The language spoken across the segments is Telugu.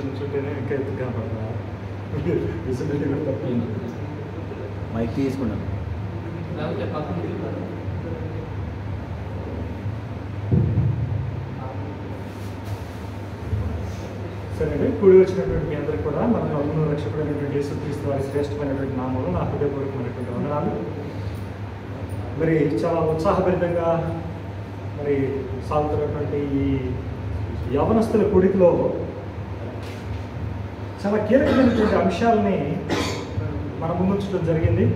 నుంచుంటేనే ఇంకా ఎత్తుగా పడతా విజిబిలిటీ కూడా తప్ప మైక్ తీసుకున్నాను. సరే, కూడి వచ్చినటువంటి మీ అందరికీ కూడా మన ప్రభువును రక్షకుడైనటువంటి యేసుక్రీస్తు వారి శ్రేష్టమైనటువంటి నామంలో నా హృదయపూర్వకమైనటువంటి వందనాలు. మరి చాలా ఉత్సాహభరితంగా మరి సాగుతున్నటువంటి ఈ యవనస్తుల కూడికలో చాలా కీలకమైనటువంటి అంశాలని మన ముందుంచడం జరిగింది.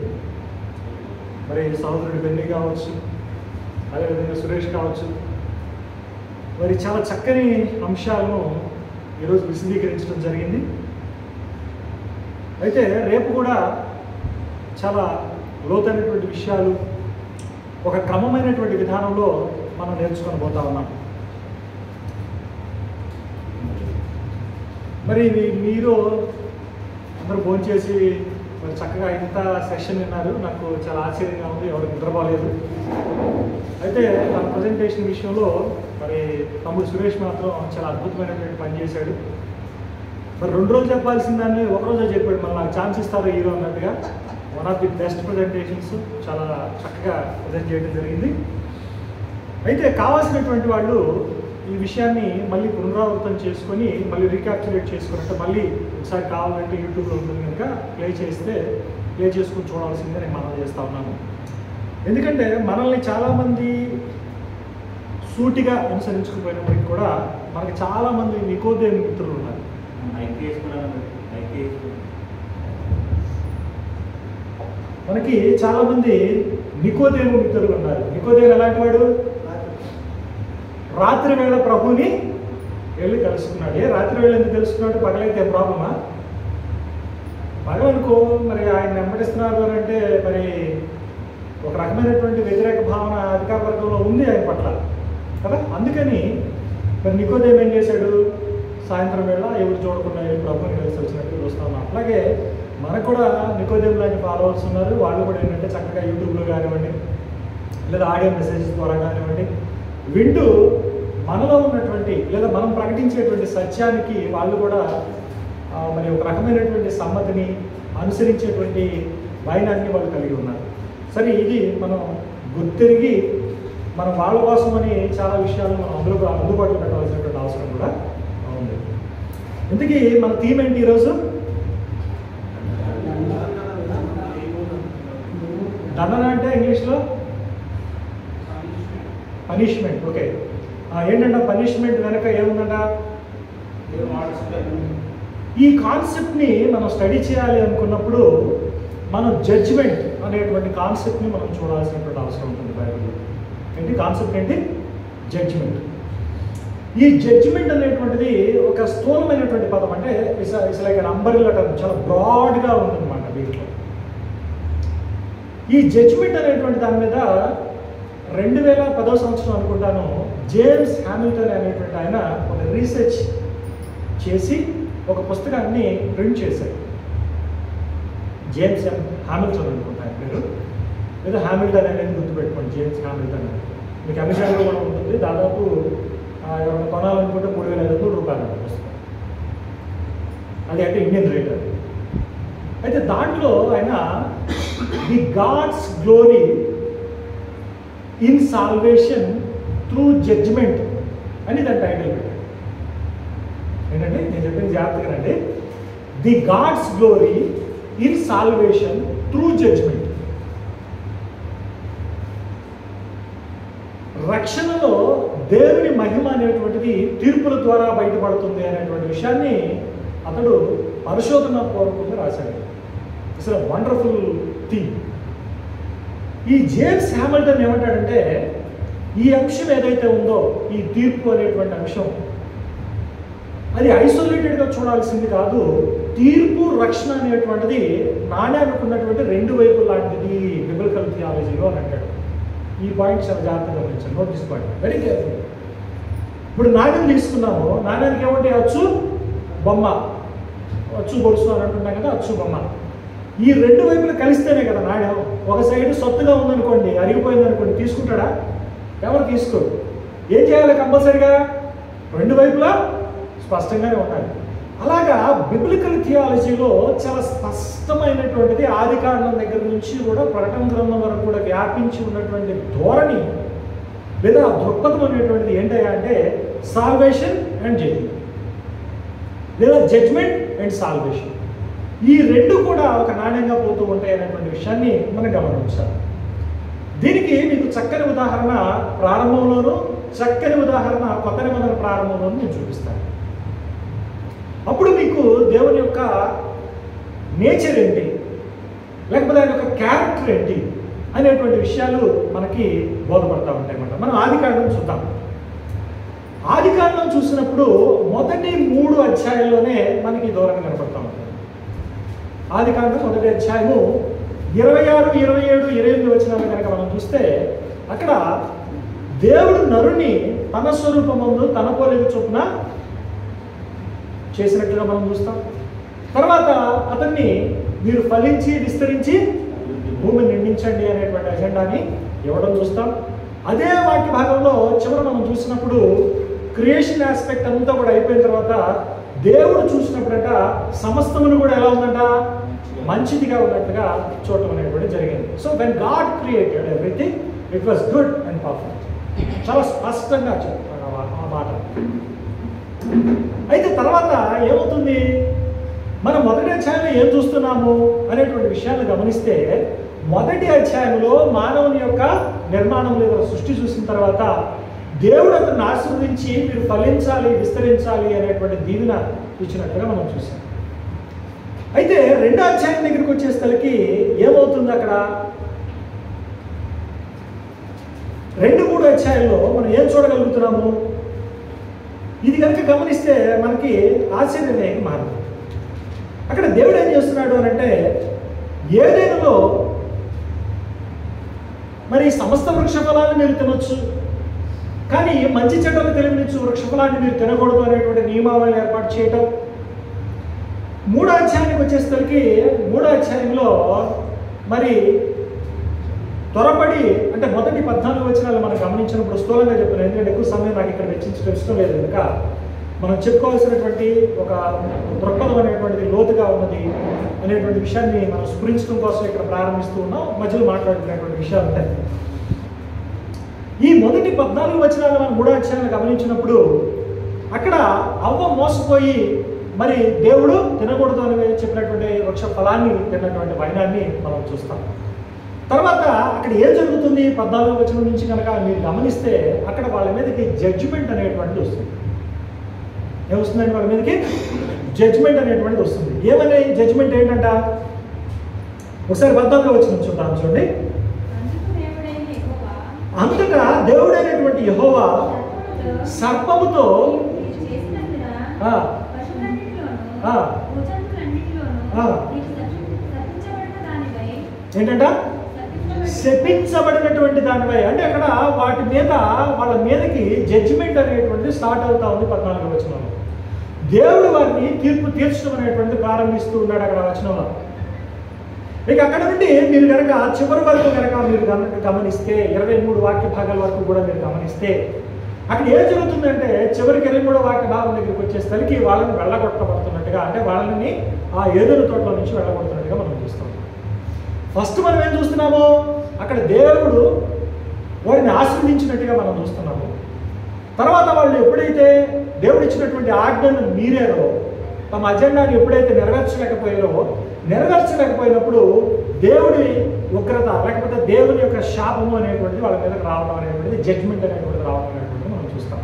మరి సహోదరుడు బెన్నీ కావచ్చు, అదేవిధంగా సురేష్ కావచ్చు, మరి చాలా చక్కని అంశాలను ఈరోజు విశదీకరించడం జరిగింది. అయితే రేపు కూడా చాలా లోతైనటువంటి విషయాలు ఒక క్రమమైనటువంటి విధానంలో మనం నేర్చుకొని పోతా ఉన్నాం. మరి మీరు అందరూ భోంచేసి మరి చక్కగా ఇంత సెషన్ విన్నారు. నాకు చాలా ఆశ్చర్యంగా ఉంది, ఎవరికి నిద్రపోలేదు. అయితే తన ప్రజెంటేషన్ విషయంలో మరి తమ్ముడు సురేష్ మాత్రం చాలా అద్భుతమైనటువంటి పని చేశాడు. మరి 2 రోజులు చెప్పాల్సిన దాన్ని ఒకరోజే చెప్పాడు. మళ్ళీ నాకు ఛాన్స్ ఇస్తారో హీరో అన్నట్టుగా one of the best presentations చాలా చక్కగా ప్రజెంట్ చేయడం జరిగింది. అయితే కావాల్సినటువంటి వాళ్ళు ఈ విషయాన్ని మళ్ళీ పునరావృతం చేసుకొని మళ్ళీ రీక్యాప్చులేట్ చేసుకున్నట్టు మళ్ళీ ఒకసారి కావాలంటే యూట్యూబ్లో ఉంటుంది కనుక ప్లే చేసుకుని చూడాల్సిందే నేను మనం చేస్తూ ఉన్నాను. ఎందుకంటే మనల్ని చాలామంది సూటిగా అనుసరించుకుపోయినప్పటికీ కూడా మనకి చాలామంది నికోదేవి మిత్రులు ఉన్నారు. మనకి చాలామంది నికోదేవు మిత్రులు ఉన్నారు. నికోదేవు ఎలాంటి వాడు? రాత్రి వేళ ప్రభుని వెళ్ళి కలుసుకున్నాడు. రాత్రి వేళ ఎందుకు తెలుసుకున్నాడు? పగలైతే ప్రాబ్లమా? పగలనుకో మరి ఆయన వెంబడిస్తున్నారు అని అంటే మరి ఒక రకమైనటువంటి వ్యతిరేక భావన అధికార వర్గంలో ఉంది ఆయన పట్ల కదా. అందుకని మరి నికోదేవు ఏం చేశాడు? సాయంత్రం వేళ ఎవరు చూడకుండా వెళ్ళి ప్రభుని కలిసి వచ్చినట్టు చూస్తా ఉన్నాం. అట్లాగే మనకు కూడా నికోదేవు లాంటి ఫాలోవర్స్ ఉన్నారు. వాళ్ళు కూడా ఏంటంటే చక్కగా యూట్యూబ్లో కానివ్వండి లేదా ఆడియో మెసేజెస్ ద్వారా కానివ్వండి వింటూ మనలో ఉన్నటువంటి లేదా మనం ప్రకటించేటువంటి సత్యానికి వాళ్ళు కూడా మరి ఒక రకమైనటువంటి సమ్మతిని అనుసరించేటువంటి వైనాన్ని వాళ్ళు కలిగి ఉన్నారు. సరే, ఇది మనం గుర్తిరిగి మనం వాళ్ళ కోసమని చాలా విషయాలు మనం అందుబాటులో పెట్టవలసినటువంటి అవసరం కూడా ఉంది. ఇంతకీ మన థీమ్ ఏంటి ఈరోజు? దండన అంటే ఇంగ్లీష్లో పనిష్మెంట్. ఓకే, ఏంటంటే పనిష్మెంట్ వెనక ఏముందంట? ఈ కాన్సెప్ట్ని మనం స్టడీ చేయాలి అనుకున్నప్పుడు మనం జడ్జిమెంట్ అనేటువంటి కాన్సెప్ట్ని మనం చూడాల్సినటువంటి అవసరం ఉంటుంది బైబిల్లో. ఏంటి కాన్సెప్ట్? ఏంటి? జడ్జిమెంట్. ఈ జడ్జిమెంట్ అనేటువంటిది ఒక స్థూలమైనటువంటి పదం. అంటే it's like an umbrella term, చాలా బ్రాడ్గా ఉందన్నమాట దీంట్లో. ఈ జడ్జిమెంట్ అనేటువంటి దాని మీద 2010 సంవత్సరం అనుకుంటాను జేమ్స్ హామిల్టన్ అనేటువంటి ఆయన ఒక రీసెర్చ్ చేసి ఒక పుస్తకాన్ని ప్రింట్ చేశారు. జేమ్స్ హామిల్టన్ అనుకుంటాను పేరు, లేదా హామిల్టన్ అనేది గుర్తుపెట్టుకోండి. జేమ్స్ హామిల్టన్ అనేది మీకు అమెరికాలో కూడా ఉంటుంది. దాదాపు ఎవరైనా కొనాలనుకుంటే 3,500 రూపాయలు పుస్తకం. అది అంటే ఇండియన్ రేట్ అది. అయితే దాంట్లో ఆయన the God's glory in salvation through judgement అని దాని టైటిల్ పెట్టాడు. ఏంటంటే నేను చెప్పింది జాగ్రత్తగానండి. The God's glory in salvation through judgement. రక్షణలో దేవుని మహిమ అనేటువంటిది తీర్పుల ద్వారా బయటపడుతుంది అనేటువంటి విషయాన్ని అతడు పరిశోధన పూర్వకంగా రాశాడు. It's a wonderful theme. ఈ జేమ్స్ హామిల్టన్ ఏమంటాడంటే ఈ అంశం ఏదైతే ఉందో, ఈ తీర్పు అనేటువంటి అంశం, అది ఐసోలేటెడ్గా చూడాల్సింది కాదు. తీర్పు రక్షణ అనేటువంటిది నాణ్యానికి ఉన్నటువంటి 2 వైపులు లాంటిది బిబిలికల్ థియాలజీలో అని అంటాడు. ఈ పాయింట్ చాలా జాగ్రత్తగా గమనించండి. Note this point very careful. ఇప్పుడు నాణ్యం తీసుకున్నాము. నాణ్యానికి ఏమంటే అచ్చు బొమ్మ, అచ్చు బొడుసు అని అంటున్నాం కదా, అచ్చు బొమ్మ. ఈ 2 వైపులు కలిస్తేనే కదా నాణ్యం. ఒక సైడ్ సొత్తుగా ఉందనుకోండి, అరిగిపోయింది అనుకోండి, తీసుకుంటాడా? ఎవరు తీసుకోరు. ఏం చేయాలి? కంపల్సరిగా 2 వైపులా స్పష్టంగానే ఉండాలి. అలాగా బిబ్లికల్ థియాలజీలో చాలా స్పష్టమైనటువంటిది ఆది కాండం దగ్గర నుంచి కూడా ప్రకటన గ్రంథం వరకు కూడా వ్యాపించి ఉన్నటువంటి ధోరణి లేదా దృక్పథం అనేటువంటిది ఏంటయ్యా అంటే సాల్వేషన్ అండ్ జడ్జ్మెంట్, లేదా జడ్జ్మెంట్ అండ్ సాల్వేషన్. ఈ రెండు కూడా ఒక నాణ్యంగా పోతూ ఉంటాయి అనేటువంటి విషయాన్ని మనం గమనించాలి. దీనికి మీకు చక్కని ఉదాహరణ ప్రారంభంలోనూ, చక్కని ఉదాహరణ కొత్త నిబంధన ప్రారంభంలోనూ నేను చూపిస్తాను. అప్పుడు మీకు దేవుని యొక్క నేచర్ ఏంటి, లేకపోతే ఆయన యొక్క క్యారెక్టర్ ఏంటి అనేటువంటి విషయాలు మనకి బోధపడతా ఉంటాయి అన్నమాట. మనం ఆదికాండం చూద్దాం. ఆదికాండం చూసినప్పుడు మొదటి 3 అధ్యాయాల్లోనే మనకి దూరంగా కనపడతా ఉంటుంది. ఆదికాండం మొదటి అధ్యాయము 26, 27, 28 వచనాలు కనుక మనం చూస్తే అక్కడ దేవుడు నరుని తన స్వరూపమందు తన పోలిక చొప్పున చేసినట్లుగా మనం చూస్తాం. తర్వాత అతన్ని మీరు ఫలించి విస్తరించి భూమిని నిండించండి అనేటువంటి అజెండాని ఇవ్వడం చూస్తాం. అదే వాక్య భాగంలో చివరి మనం చూసినప్పుడు క్రియేషన్ ఆస్పెక్ట్ అంతా కూడా అయిపోయిన తర్వాత దేవుడు చూసినప్పుడట సమస్తమును కూడా ఎలా ఉందంట, మంచిదిగా ఉన్నట్లుగా చూడటం అనేటువంటి జరిగింది. So when God created everything it was good and perfect. చాలా స్పష్టంగా చెప్తాను ఆ మాట. అయితే తర్వాత ఏమవుతుంది, మనం మొదటి అధ్యాయంలో ఏం చూస్తున్నాము అనేటువంటి విషయాన్ని గమనిస్తే మొదటి అధ్యాయంలో మానవుని యొక్క నిర్మాణం లేదా సృష్టి చూసిన తర్వాత దేవుడు అతన్ని ఆశీర్వదించి మీరు ఫలించాలి విస్తరించాలి అనేటువంటి దీవెన ఇచ్చినట్టుగా మనం చూసాం. అయితే రెండో అధ్యాయం దగ్గరికి వచ్చేసరికి ఏమవుతుంది, అక్కడ 2-3 అధ్యాయంలో మనం ఏం చూడగలుగుతున్నాము, ఇది కనుక గమనిస్తే మనకి ఆశ్చర్యమే మారదు. అక్కడ దేవుడు ఏం చేస్తున్నాడు అని అంటే ఏదైనాలో మరి సమస్త వృక్ష ఫలాన్ని మీరు తినొచ్చు, కానీ మంచి చెడ్డలు తెలియనిచ్చు వృక్ష ఫలాన్ని మీరు తినకూడదు అనేటువంటి నియమావళిని ఏర్పాటు చేయటం. 3వ అధ్యాయానికి వచ్చేసరికి 3వ అధ్యాయంలో మరి త్వరపడి అంటే మొదటి 14 వచనాలు మనం గమనించినప్పుడు స్థూలంగా చెప్తున్నాను, ఎందుకంటే ఎక్కువ సమయం నాకు ఇక్కడ వెచ్చించడం ఇష్టం లేదు కనుక మనం చెప్పుకోవాల్సినటువంటి ఒక దృక్పథం అనేటువంటిది లోతుగా ఉన్నది అనేటువంటి విషయాన్ని మనం స్ఫురించడం కోసం ఇక్కడ ప్రారంభిస్తూ ఉన్నాం. మధ్యలో మాట్లాడుతున్నటువంటి విషయాలు ఉంటాయి. ఈ మొదటి 14 వచనాలు మనం 3వ అధ్యాయాన్ని గమనించినప్పుడు అక్కడ అవ్వ మోసపోయి మరి దేవుడు తినకూడదు అని చెప్పినటువంటి వృక్ష ఫలాన్ని తిన్నటువంటి వైనాన్ని మనం చూస్తాం. తర్వాత అక్కడ ఏం జరుగుతుంది 14వ వచనం నుంచి కనుక మీరు గమనిస్తే అక్కడ వాళ్ళ మీదకి జడ్జిమెంట్ అనేటువంటిది వస్తుంది. ఏమొస్తుందండి, వాళ్ళ మీదకి జడ్జిమెంట్ అనేటువంటిది వస్తుంది. ఏమనే జడ్జిమెంట్ ఏంటంట, ఒకసారి 14వ వచనం చూద్దాం. చూడండి, అంతటా దేవుడైనటువంటి యెహోవా సర్పముతో ఏంటంట శపించబడినటువంటి దానిపై, అంటే అక్కడ వాటి మీద వాళ్ళ మీదకి జడ్జిమెంట్ అనేటువంటిది స్టార్ట్ అవుతా ఉంది 14వ వచనంలో. దేవుడు వారిని తీర్పు తీర్చడం అనేటువంటిది ప్రారంభిస్తూ ఉన్నాడు అక్కడ వచనంలో. ఇక అక్కడ నుండి మీరు కనుక చివరి వరకు కనుక మీరు గమనిస్తే 23 వాక్య భాగాల వరకు కూడా మీరు గమనిస్తే అక్కడ ఏం జరుగుతుందంటే చివరికి 23వ వాక్య భాగం దగ్గరికి వచ్చేసరికి వాళ్ళని వెళ్ళగొట్టబడుతున్నట్టుగా, అంటే వాళ్ళని ఆ ఏదైనా తోటలో నుంచి వెళ్ళగొడుతున్నట్టుగా మనం చూస్తాం. ఫస్ట్ మనం ఏం చూస్తున్నాము, అక్కడ దేవుడు వారిని ఆశీర్వదించినట్టుగా మనం చూస్తున్నాము. తర్వాత వాళ్ళు ఎప్పుడైతే దేవుడు ఇచ్చినటువంటి ఆజ్ఞను మీరారో, తమ అజెండాని ఎప్పుడైతే నెరవేర్చలేకపోయినప్పుడు దేవుడి ఉగ్రత లేకపోతే దేవుని యొక్క శాపము అనేటువంటిది వాళ్ళ మీదకి రావడం అనేటువంటిది, జడ్జ్మెంట్ అనేటువంటిది రావడం అనేటువంటిది మనం చూస్తాం.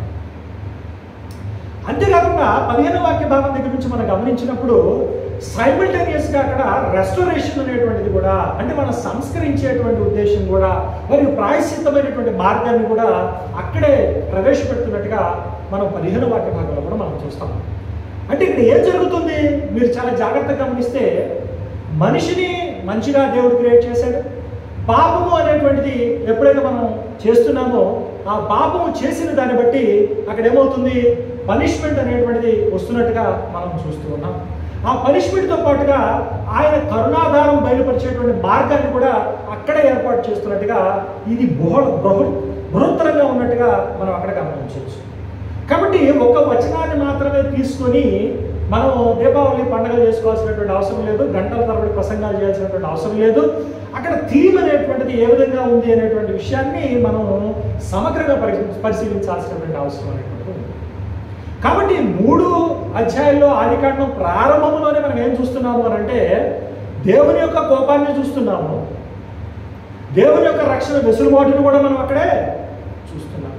అంతేకాకుండా 15వ వాక్య భాగం దగ్గర నుంచి మనం గమనించినప్పుడు సైమల్టేనియస్గా అక్కడ రెస్టోరేషన్ అనేటువంటిది కూడా, అంటే మనం సంస్కరించేటువంటి ఉద్దేశం కూడా మరియు ప్రాయశ్చిత్తమైనటువంటి మార్గాన్ని కూడా అక్కడే ప్రవేశపెడుతున్నట్టుగా మనం 15వ వాక్య భాగంలో కూడా మనం చూస్తాం. అంటే ఇక్కడ ఏం జరుగుతుంది మీరు చాలా జాగ్రత్తగా గమనిస్తే, మనిషిని మంచిగా దేవుడు క్రియేట్ చేశాడు. పాపము అనేటువంటిది ఎప్పుడైతే మనం చేస్తున్నామో ఆ పాపము చేసిన దాన్ని బట్టి అక్కడ ఏమవుతుంది, పనిష్మెంట్ అనేటువంటిది వస్తున్నట్టుగా మనం చూస్తూ ఉన్నాం. ఆ పనిష్మెంట్తో పాటుగా ఆయన కరుణాధారం బయలుపరిచేటువంటి మార్గాన్ని కూడా అక్కడే ఏర్పాటు చేస్తున్నట్టుగా, ఇది బృహత్తరంగా ఉన్నట్టుగా మనం అక్కడ గమనించవచ్చు. కాబట్టి ఒక వచనాన్ని మాత్రమే తీసుకొని మనం దీపావళి పండుగలు చేసుకోవాల్సినటువంటి అవసరం లేదు, గంటల తరబడి ప్రసంగాలు చేయాల్సినటువంటి అవసరం లేదు. అక్కడ థీమ్ అనేటువంటిది ఏ విధంగా ఉంది అనేటువంటి విషయాన్ని మనం సమగ్రంగా పరిశీలించాల్సినటువంటి అవసరం అనేటువంటిది ఉంది. కాబట్టి 3 అధ్యాయాల్లో ఆదికాండం ప్రారంభంలోనే మనం ఏం చూస్తున్నాము అని అంటే దేవుని యొక్క కోపాన్ని చూస్తున్నాము, దేవుని యొక్క రక్షణ వెసులుబాటును కూడా మనం అక్కడే చూస్తున్నాం.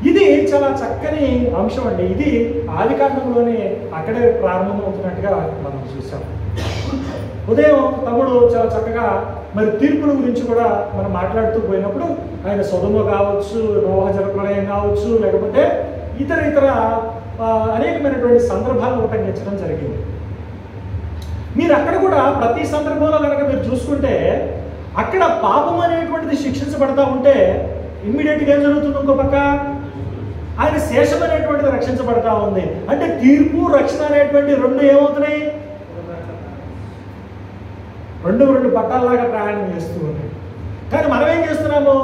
ఇది చాలా చక్కని అంశం అండి. ఇది ఆదికాండంలోనే అక్కడే ప్రారంభమవుతున్నట్టుగా మనం చూసాం. ఉదయం తమ్ముడు చాలా చక్కగా మరి తీర్పుల గురించి కూడా మనం మాట్లాడుతూ పోయినప్పుడు ఆయన సొదొమ కావచ్చు, నోవహు జలప్రళయం కావచ్చు, లేకపోతే ఇతర అనేకమైనటువంటి సందర్భాలను ఉపయోగించడం జరిగింది. మీరు అక్కడ కూడా ప్రతి సందర్భంలో కనుక మీరు చూసుకుంటే అక్కడ పాపం అనేటువంటిది శిక్షించబడతా ఉంటే ఇమ్మీడియట్గా ఏం జరుగుతుంది? ఇంకో పక్క ఆయన శేషం అనేటువంటిది రక్షించబడతా ఉంది. అంటే తీర్పు రక్షణ అనేటువంటి 2 ఏమవుతున్నాయి? రెండు పట్టాల్లాగా ప్రయాణం చేస్తూ ఉన్నాయి. కానీ మనం ఏం చేస్తున్నాము?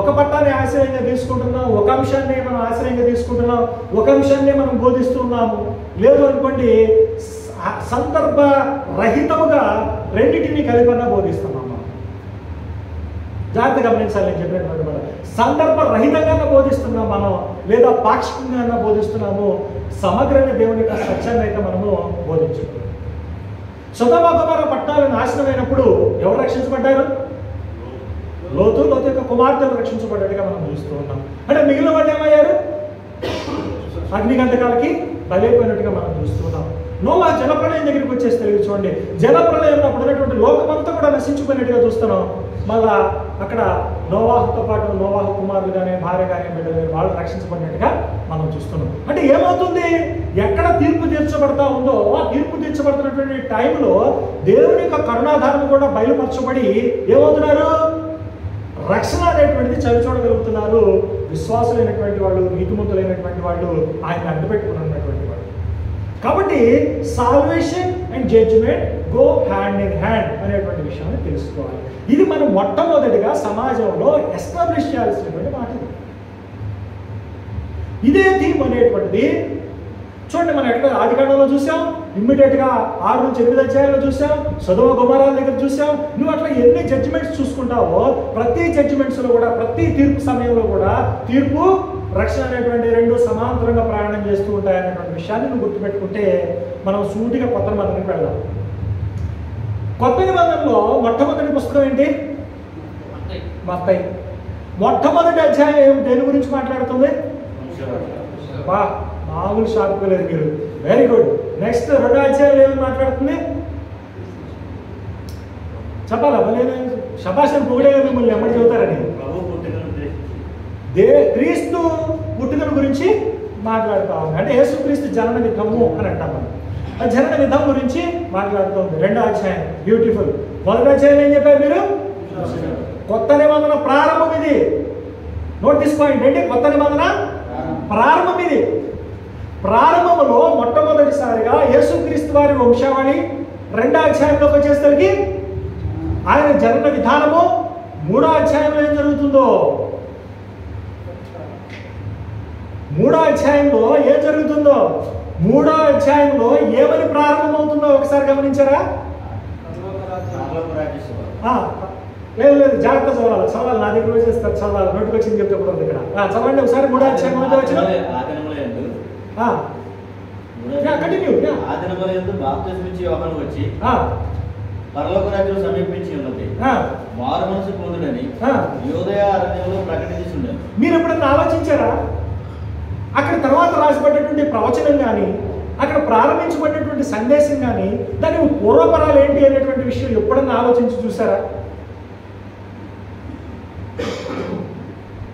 ఒక పట్టాన్ని ఆశ్రయంగా తీసుకుంటున్నాం, ఒక అంశాన్ని మనం ఆశ్రయంగా తీసుకుంటున్నాం, ఒక అంశాన్ని మనం బోధిస్తున్నాము. లేదు అనుకోండి, సందర్భ రహితముగా రెండింటిని కలిపన్నా బోధిస్తున్నాం. మనం జాగ్రత్త గమనించాలి. నేను చెప్పినటువంటి మనం సందర్భ రహితంగా బోధిస్తున్నాం మనం, లేదా పాక్షికంగా బోధిస్తున్నాము. సమగ్రంగా దేవుని యొక్క సత్యాన్ని అయితే మనము బోధించుకున్నాం. సొదొమ గొమొర్రా పట్టణాలు నాశనమైనప్పుడు ఎవరు రక్షించబడ్డారు? లోతు యొక్క కుమార్తెలు రక్షించబడ్డట్టుగా మనం చూస్తూ ఉన్నాం. అంటే మిగిలిన వాళ్ళు ఏమయ్యారు? అగ్నిగంధకాలకి బలైపోయినట్టుగా మనం చూస్తున్నాం. నోవహు జలప్రళయం దగ్గరికి వచ్చేసి తెలియదు చూడండి. జలప్రళయంలో అప్పుడు ఉన్నటువంటి లోకమంతా కూడా నశించిపోయినట్టుగా చూస్తున్నాం. మళ్ళా అక్కడ నోవాహుతో పాటు నోవాహు కుమారులు కానీ, భార్య కానీ, బిడ్డలు కానీ వాళ్ళు రక్షించబడినట్టుగా మనం చూస్తున్నాం. అంటే ఏమవుతుంది? ఎక్కడ తీర్పు తీర్చబడతా ఉందో ఆ తీర్పు తీర్చబడుతున్నటువంటి టైంలో దేవుని యొక్క కరుణాధారం కూడా బయలుపరచబడి ఏమవుతున్నారు? రక్షణ అనేటువంటిది చవి చూడగలుగుతున్నారు. విశ్వాసులైనటువంటి వాళ్ళు, నీతిమంతులైనటువంటి వాళ్ళు, ఆయన అడ్డుపెట్టుకున్నటువంటి వాళ్ళు. కాబట్టి salvation and judgement go hand in hand అనేటువంటి విషయాన్ని తెలుసుకోవాలి. ఇది మనం మొట్టమొదటిగా సమాజంలో ఎస్టాబ్లిష్ చేయాల్సినటువంటి మాట. ఇదే థీమ్ అనేటువంటిది చూడండి, మనం ఎక్కడ ఆదికాండంలో చూసాం, ఇమ్మీడియట్గా 6 నుంచి 8 అధ్యాయాల్లో చూసాం, సొదొమ గొమొర్రా దగ్గర చూసాం. నువ్వు అట్లా ఎన్ని జడ్జిమెంట్స్ చూసుకుంటావో ప్రతి జడ్జిమెంట్స్లో కూడా, ప్రతి తీర్పు సమయంలో కూడా తీర్పు రక్షణ అనేటువంటి 2 సమాంతరంగా ప్రయాణం చేస్తూ ఉంటాయనేటువంటి విషయాన్ని నువ్వు గుర్తుపెట్టుకుంటే మనం సూటిగా కొత్త నిబంధనకి వెళ్దాం. కొత్త నిబంధనలో మొట్టమొదటి పుస్తకం ఏంటి? మత్తయి. మొట్టమొదటి అధ్యాయం దేని గురించి మాట్లాడుతుంది? బా మామూలు షార్ప్గా లేదు మీరు. Very good. నెక్స్ట్ 2 అధ్యాయాలు ఏమని మాట్లాడుతుంది? చెప్పాలా? మళ్ళీ శభాషను పొగిడే మిమ్మల్ని ఎమ్మడి చెబుతారని. క్రీస్తు పుట్టుకల గురించి మాట్లాడుతూ ఉంది. అంటే యేసుక్రీస్తు జనన విధము అని అంటాం మనం. ఆ జనన విధం గురించి మాట్లాడుతూ ఉంది 2వ అధ్యాయం. బ్యూటిఫుల్. 1వ అధ్యాయం ఏం చెప్పారు మీరు? కొత్త నిబంధన ప్రారంభం ఇది. Note this point. ఏంటి? కొత్త నిబంధన ప్రారంభం ఇది. ప్రారంభంలో మొట్టమొదటిసారిగా యేసుక్రీస్తు వారి వంశావళి 2వ అధ్యాయంలోకి వచ్చేసరికి ఆయన జనన విధానము 3వ అధ్యాయంలో ఏం జరుగుతుందో, 3వ అధ్యాయంలో ఏం జరుగుతుందో, 3వ అధ్యాయంలో ఏమని ప్రారంభమవుతుందో ఒకసారి గమనించారా? లేదు జాగ్రత్త చదవాలి. నా దగ్గర వచ్చేస్తారు, చదవాలి. నోటికి వచ్చింది చెప్తే కూడా ఇక్కడ చదవండి ఒకసారి. 3వ అధ్యాయం వచ్చిన కంటిన్యూ. బాప్తిస్మిచ్చి యోహాను వచ్చి పరలోక రాజ్యం సమీపించి ఉన్నది, మారు మనసు పొందుడని యూదయ అరణ్యంలో ప్రకటించుండేది. మీరు ఎప్పుడన్నా ఆలోచించారా? అక్కడ తర్వాత రాసిపడ్డటువంటి ప్రవచనం కానీ, అక్కడ ప్రారంభించబడినటువంటి సందేశం కానీ, దాని పూర్వపరాలు ఏంటి అనేటువంటి విషయం ఎప్పుడన్నా ఆలోచించి చూసారా?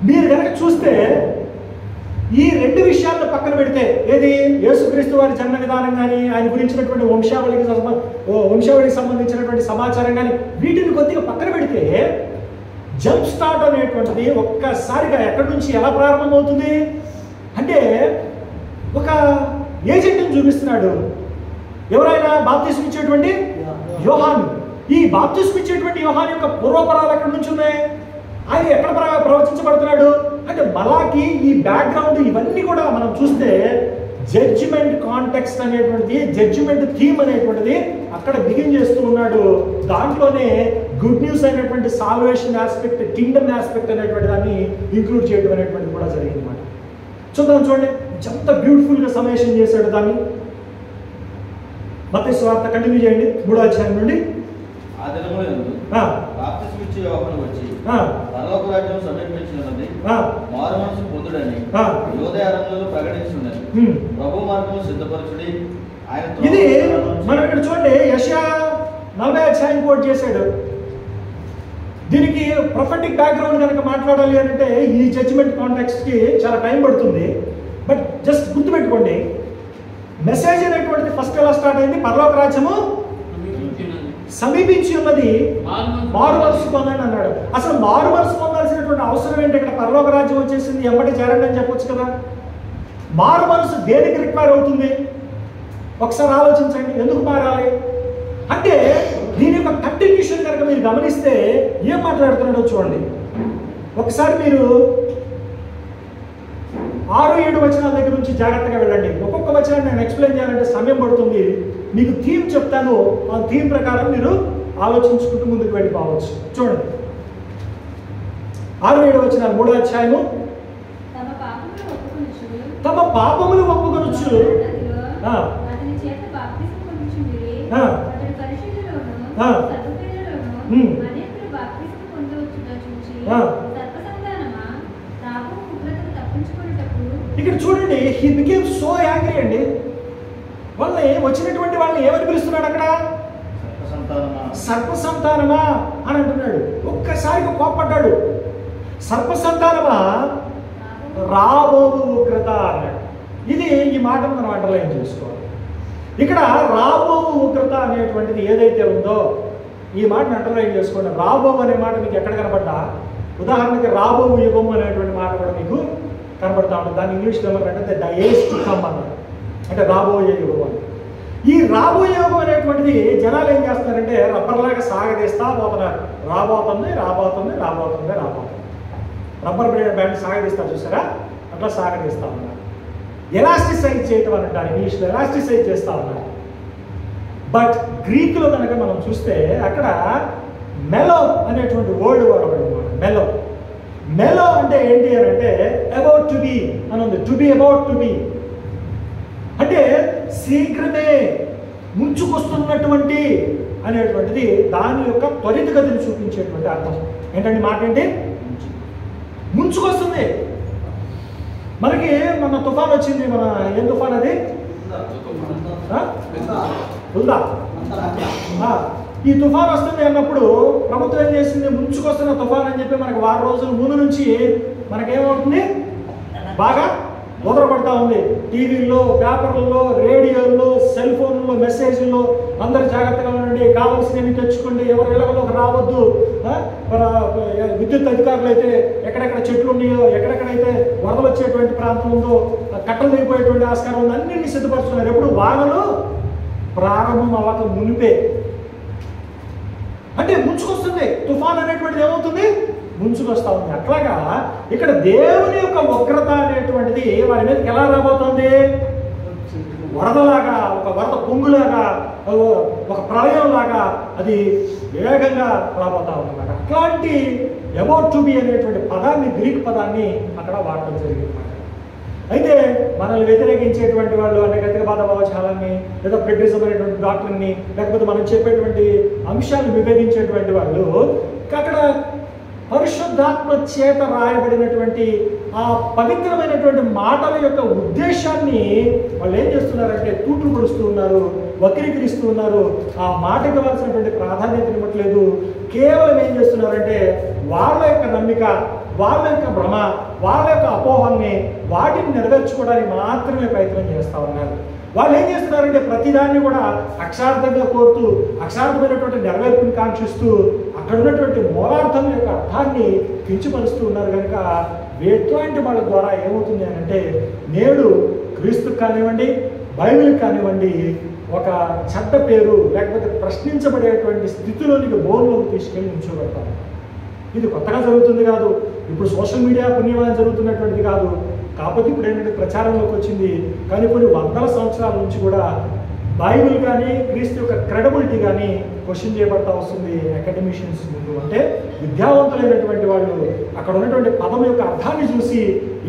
మీరు కనుక చూస్తే ఈ 2 విషయాలను పక్కన పెడితే, ఏది యేసుక్రీస్తు వారి జన్మ విధానం కానీ, ఆయన గురించినటువంటి వంశావళికి సంబంధించినటువంటి సమాచారం కానీ, వీటిని కొద్దిగా పక్కన పెడితే జంప్ స్టార్ట్ అనేటువంటిది ఒక్కసారిగా ఎక్కడి నుంచి ఎలా ప్రారంభమవుతుంది అంటే ఒక ఏజెంట్ని చూపిస్తున్నాడు. ఎవరైనా బాప్తిస్మం ఇచ్చేటువంటి యోహాను. ఈ బాప్తిస్మం ఇచ్చేటువంటి యోహాను యొక్క పూర్వపరాలు ఎక్కడి నుంచి ఉన్నాయి? ఆయన ఎక్కడ ప్రవచించబడుతున్నాడు అంటే మలాకి. ఈ బ్యాక్గ్రౌండ్ ఇవన్నీ కూడా మనం చూస్తే జడ్జిమెంట్ కాంటెక్స్ట్ అనేటువంటిది, జడ్జిమెంట్ థీమ్ అనేటువంటిది అక్కడ బిగిన్ చేస్తూ ఉన్నాడు. దాంట్లోనే గుడ్ న్యూస్ అయినటువంటి సాల్వేషన్ ఆస్పెక్ట్, కింగ్డమ్ ఆస్పెక్ట్ అనేటువంటి దాన్ని ఇంక్లూడ్ చేయడం అనేటువంటిది కూడా జరిగింది అన్నమాట. చూడండి ఎంత బ్యూటిఫుల్గా సమేషన్ చేశాడు దాన్ని. మత్తయి సువార్త కంటిన్యూ చేయండి 3వ అధ్యాయం నుండి. ఆ దినములందు బాప్తిస్మిచ్చు యోహాను వచ్చి పరలోక రాజ్యం సమీపించినది, మారుమనసు పొందుడని యోదయ అరణ్యంలో ప్రకటించున్నది, ప్రభు మార్గము సిద్ధపరచుడి. ఇది మనం ఇక్కడ చూడండి, యెషయా 40వ అధ్యాయం కోట్ చేశాడు. దీనికి ప్రొఫెటిక్ బ్యాక్గ్రౌండ్ కనుక మాట్లాడాలి అంటే ఈ జడ్జిమెంట్ కాంటెక్స్ట్కి చాలా టైం పడుతుంది. బట్ జస్ట్ గుర్తుపెట్టుకోండి, మెసేజ్ అనేటువంటిది ఫస్ట్ ఎలా స్టార్ట్ అయింది? పరలోక రాజ్యము సమీపించి ఉన్నది, మారు మనసు పొందండి అన్నాడు. అసలు మారు మనసు పొందాల్సినటువంటి అవసరం ఏంటి? ఇక్కడ పరలోక రాజ్యం వచ్చేసింది, ఎమ్మటి చేరండి అని చెప్పొచ్చు కదా. మారు మనసు దేనికి రిక్వైర్ అవుతుంది? ఒకసారి ఆలోచించండి, ఎందుకు మారాలి అంటే దీని యొక్క కంటిన్యూషన్ కనుక మీరు గమనిస్తే ఏం మాట్లాడుతున్నాడో చూడండి. ఒకసారి మీరు 6-7 వచనాల దగ్గర నుంచి జాగ్రత్తగా వెళ్ళండి. ఒక్కొక్క వచనాన్ని నేను ఎక్స్ప్లెయిన్ చేయాలంటే సమయం పడుతుంది. మీకు థీమ్ చెప్తాను, ఆ థీమ్ ప్రకారం మీరు ఆలోచించుకుంటూ ముందుకు వెళ్ళిపోవచ్చు. చూడండి 6-7 వచనాలు 3వ అధ్యాయము. తమ పాపములు ఒప్పుకొనుచు ఇక్కడ చూడండి, హీ బికేమ్ సో యాంగ్రీ అండి. వాళ్ళని వచ్చినటువంటి వాళ్ళని ఏమని పిలుస్తున్నాడు అక్కడ? సర్ప సంతానమా అని అంటున్నాడు. ఒక్కసారిగా కోప్పడ్డాడు. సర్ప సంతానమా, రాబో ఉగ్రత అన్నాడు. ఇది ఈ మాటను మనం అండర్లైన్ చేసుకోవాలి. ఇక్కడ రాబో ఉగ్రత అనేటువంటిది ఏదైతే ఉందో ఈ మాటను అండర్లైన్ చేసుకోండి. రాబో అనే మాట మీకు ఎక్కడ కనబడ్డా, ఉదాహరణకి రాబో యుగం అనేటువంటి మాట కూడా మీకు కనబడతా ఉంటుంది. దాన్ని ఇంగ్లీష్లో ఏమంటే ద ఏజ్ టు కమ్ అన్నారు, అంటే రాబోయే యుగం అని. ఈ రాబోయే యుగం అనేటువంటిది జనాలు ఏం చేస్తున్నారంటే రబ్బర్లాగా సాగదీస్తా పోతున్నారు. రాబోతుంది రాబోతుంది రాబోతుంది రాబోతుంది. రబ్బర్ బ్యాండ్ సాగదీస్తారు చూసారా, అట్లా సాగదీస్తా ఉన్నారు. ఎలాస్టిసైజ్ చేయటం అని అంటారు ఇంగ్లీష్లో, ఎలాస్టిసైజ్ చేస్తా ఉన్నారు. బట్ గ్రీకులో కనుక మనం చూస్తే అక్కడ మెలో అనేటువంటి వర్డ్ వాడబడింది. మెలో మెలో అంటే ఏంటి అని అంటే అబౌట్ టు బి అని ఉంది. To be about to be అంటే శీఘ్రమే, ముంచుకొస్తున్నటువంటి అనేటువంటిది దాని యొక్క త్వరితగతిని చూపించేటువంటి అర్థం. ఏంటంటే మాట ఏంటి? ముంచుకొస్తుంది. మనకి మన తుఫాన్ వచ్చింది. మన ఏం తుఫాన్ అది? ఉందా? ఈ తుఫాన్ వస్తుంది అన్నప్పుడు ప్రభుత్వం ఏం చేసింది? ముంచుకొస్తున్న తుఫాన్ అని చెప్పి మనకు 6 రోజుల ముందు నుంచి మనకేమవుతుంది? బాగా ఉదరపడతా ఉంది. టీవీల్లో, పేపర్లలో, రేడియోల్లో, సెల్ ఫోన్లో, మెసేజ్ల్లో అందరు జాగ్రత్తగా ఉండండి, కావాల్సినవి తెచ్చుకోండి, ఎవరు ఇళ్లలోకి రావద్దు. విద్యుత్ అధికారులు అయితే ఎక్కడెక్కడ చెట్లు ఉన్నాయో, ఎక్కడెక్కడైతే వరదలు వచ్చేటువంటి ప్రాంతం ఉందో, కట్టలు దిగిపోయేటువంటి ఆస్కారం ఉంది, అన్నింటినీ సిద్ధపరుచుకున్నారు. ఎప్పుడు? వానలు ప్రారంభం అవ్వక మునిపే. అంటే ముంచుకొస్తుంది. తుఫాన్ అనేటువంటిది ఏమవుతుంది? ముంచుకొస్తా ఉంది. అట్లాగా ఇక్కడ దేవుని యొక్క ఉగ్రత అనేటువంటిది వారి మీదకి ఎలా రాబోతుంది? వరదలాగా, ఒక వరద పొంగులాగా, ఒక ప్రళయంలాగా అది వేగంగా రాబోతా ఉందన్నమాట. అట్లాంటి అబౌట్ టు బి అనేటువంటి పదాన్ని, గ్రీక్ పదాన్ని అక్కడ వాడటం జరిగింది. అయితే మనల్ని వ్యతిరేకించేటువంటి వాళ్ళు అంటే గతికబాధ భావజాలాన్ని లేదా ప్రెగ్నెన్సీ అనేటువంటి డాక్టర్ని లేకపోతే మనం చెప్పేటువంటి అంశాలను విభేదించేటువంటి వాళ్ళు అక్కడ పరిశుద్ధాత్మ చేత రాయబడినటువంటి ఆ పవిత్రమైనటువంటి మాటల యొక్క ఉద్దేశాన్ని వాళ్ళు ఏం చేస్తున్నారంటే తూట్లు పొడుస్తూ ఉన్నారు, వక్రీకరిస్తూ ఉన్నారు. ఆ మాటకి ఇవ్వాల్సినటువంటి ప్రాధాన్యత ఇవ్వట్లేదు. కేవలం ఏం చేస్తున్నారంటే వాళ్ళ యొక్క నమ్మిక, వాళ్ళ యొక్క భ్రమ, వాళ్ళ యొక్క అపోహల్ని వాటిని నెరవేర్చుకోవడానికి మాత్రమే ప్రయత్నం చేస్తూ ఉన్నారు. వాళ్ళు ఏం చేస్తున్నారంటే ప్రతిదాన్ని కూడా అక్షార్థంగా కోరుతూ, అక్షార్థమైనటువంటి నెరవేర్పుని కాంక్షిస్తూ అక్కడ ఉన్నటువంటి మూలార్థం యొక్క అర్థాన్ని కించపరుస్తూ ఉన్నారు. కనుక ఎటువంటి వాళ్ళ ద్వారా ఏమవుతుంది అని అంటే నేడు క్రీస్తుకు కానివ్వండి, బైబిల్కి కానివ్వండి ఒక చెడ్డ పేరు లేకపోతే ప్రశ్నించబడేటువంటి స్థితిలోనికి బోర్లోకి తీసుకెళ్ళి ఉంచబడతారు. ఇది కొత్తగా జరుగుతుంది కాదు, ఇప్పుడు సోషల్ మీడియా పుణ్యమని జరుగుతున్నటువంటిది కాదు. కాకపోతే ఇప్పుడు ఏంటంటే ప్రచారంలోకి వచ్చింది. కానీ కొన్ని వందల సంవత్సరాల నుంచి కూడా బైబిల్ కానీ క్రీస్తు యొక్క క్రెడిబిలిటీ కానీ క్వశ్చన్ చేయబడతా వస్తుంది అకాడమిషియన్స్ ముందు. అంటే విద్యావంతులైనటువంటి వాళ్ళు అక్కడ ఉన్నటువంటి పదం యొక్క అర్థాన్ని చూసి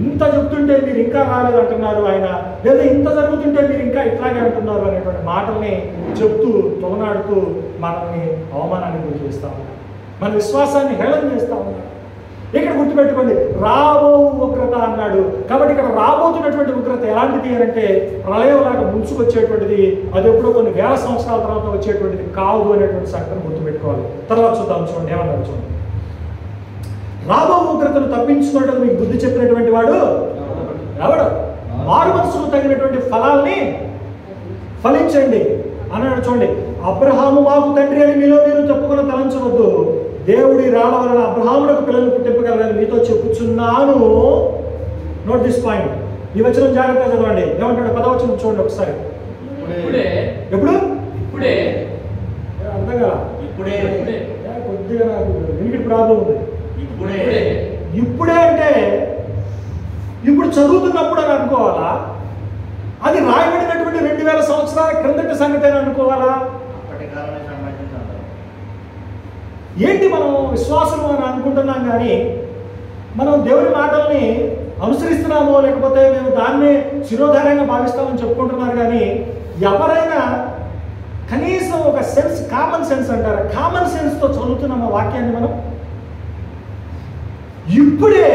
ఇంత చెప్తుంటే మీరు ఇంకా రాలేదు అంటున్నారు ఆయన, లేదా ఇంత జరుగుతుంటే మీరు ఇంకా ఇట్లాగే అంటున్నారు అనేటువంటి మాటల్ని చెప్తూ తొలనాడుతూ మనల్ని అవమానానికి గురి చేస్తా ఉన్నారు, మన విశ్వాసాన్ని హేళన చేస్తా ఉన్నారు. ఇక్కడ గుర్తుపెట్టుకోండి, రాబో ఉగ్రత అన్నాడు. కాబట్టి ఇక్కడ రాబోతున్నటువంటి ఉగ్రత ఎలాంటిది అంటే ప్రళయంలాగా ముంచుకొచ్చేటువంటిది, అది ఎప్పుడో కొన్ని వేల సంవత్సరాల తర్వాత వచ్చేటువంటిది కాదు అనేటువంటి సంగతిని గుర్తుపెట్టుకోవాలి. తర్వాత చూద్దాం, చూడండి ఏమన్నారు చూడండి. రాబో ఉగ్రతను తప్పించుకోవడం మీకు బుద్ధి చెప్పినటువంటి వాడు ఎవడు? మారు మనసుకు తగినటువంటి ఫలాల్ని ఫలించండి అన్నాడు. చూడండి, అబ్రహాము మాకు తండ్రి అని మీలో మీరు చెప్పుకుని తలంచవద్దు, దేవుడి రాళ్ళ వలన అబ్రహాములకు పిల్లలు పుట్టింపగలరని మీతో చెప్పుచున్నాను. Note this point. ఈ వచనం జాగ్రత్తగా చదవండి. ఏమంటాడు? 10వ వచనం చూడండి ఒకసారి. ఎప్పుడు? ఇప్పుడే. అర్థం కదా? ఇప్పుడే. కొద్దిగా నాకు వినికిడి ప్రాబ్లం ఉంది. ఇప్పుడే అంటే ఇప్పుడు చదువుతున్నప్పుడు అని అనుకోవాలా? అది రాయబడినటువంటి 2000 సంవత్సరాల క్రిందటి సంగతి అని అనుకోవాలా? ఏంటి మనం విశ్వాసం అని అనుకుంటున్నాం, కానీ మనం దేవుని మాటల్ని అనుసరిస్తున్నామో లేకపోతే మేము దాన్ని శిరోధార్యంగా భావిస్తామని చెప్పుకుంటున్నారు. కానీ ఎవరైనా కనీసం ఒక సెన్స్, కామన్ సెన్స్ అంటారు, కామన్ సెన్స్తో చదువుతున్నాం ఆ వాక్యాన్ని మనం. ఇప్పుడే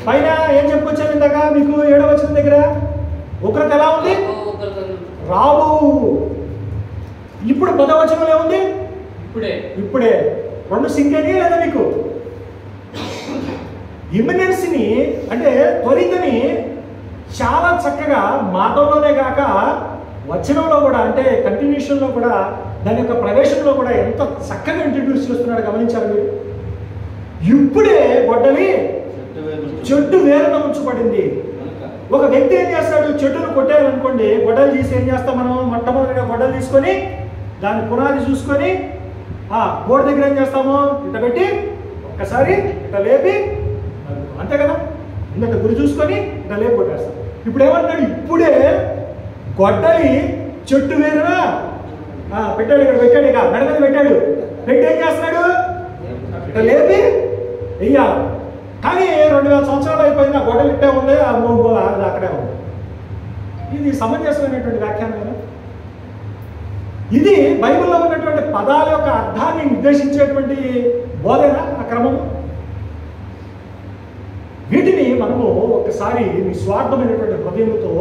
పైన ఏం చెప్పుకొచ్చాను ఇందాక మీకు 7వ వచనం దగ్గర, ఉగ్రత ఎలా ఉంది? రాబో. ఇప్పుడు 10వ వచనంలో ఏముంది? ఇప్పుడే. రెండు సింకేని లేదా మీకు? ఇమినెన్స్ని అంటే త్వరితని చాలా చక్కగా మాటల్లోనే కాక వచనంలో కూడా, అంటే కంటిన్యూషన్లో కూడా, దాని యొక్క ప్రవేశంలో కూడా ఎంత చక్కగా ఇంట్రడ్యూస్ చేస్తున్నాడు గమనించారు మీరు. ఇప్పుడే గొడ్డలి చెట్టు వేరున ఉంచబడింది. ఒక వ్యక్తి ఏం చేస్తాడు? చెట్టును కొట్టేయాలనుకోండి, గొడ్డలు తీసి ఏం చేస్తాం మనం? మొట్టమొదటిగా గొడ్డలు తీసుకొని దాని పునాది చూసుకొని గోడ దగ్గర ఏం చేస్తాము? ఇట్ట పెట్టి ఒక్కసారి ఇట్ట లేపి, అంతే కదా, ఇంత గురి చూసుకొని ఇట్ట లేపి కొట్టేస్తాం. ఇప్పుడు ఏమంటాడు? ఇప్పుడే గొడ్డలి చెట్టు వేరున పెట్టాడు, ఇక్కడ పెట్టాడు, ఇక మెడ మీద పెట్టాడు, పెట్టి ఏం చేస్తున్నాడు? ఇట్ట లేపి వెయ్యాలి. కానీ 2000 సంవత్సరాలు అయిపోయింది, ఆ గొడ్డలు ఇట్టే ఉంది, ఆ మూడు అది అక్కడే ఉంది. ఇది సమంజసమైనటువంటి వ్యాఖ్యానం కదా. ఇది బైబిల్లో ఉన్నటువంటి పదాల యొక్క అర్థాన్ని నిర్దేశించేటువంటి బోధన, ఆ క్రమము. వీటిని మనము ఒక్కసారి నిస్వార్థమైనటువంటి హృదయంతో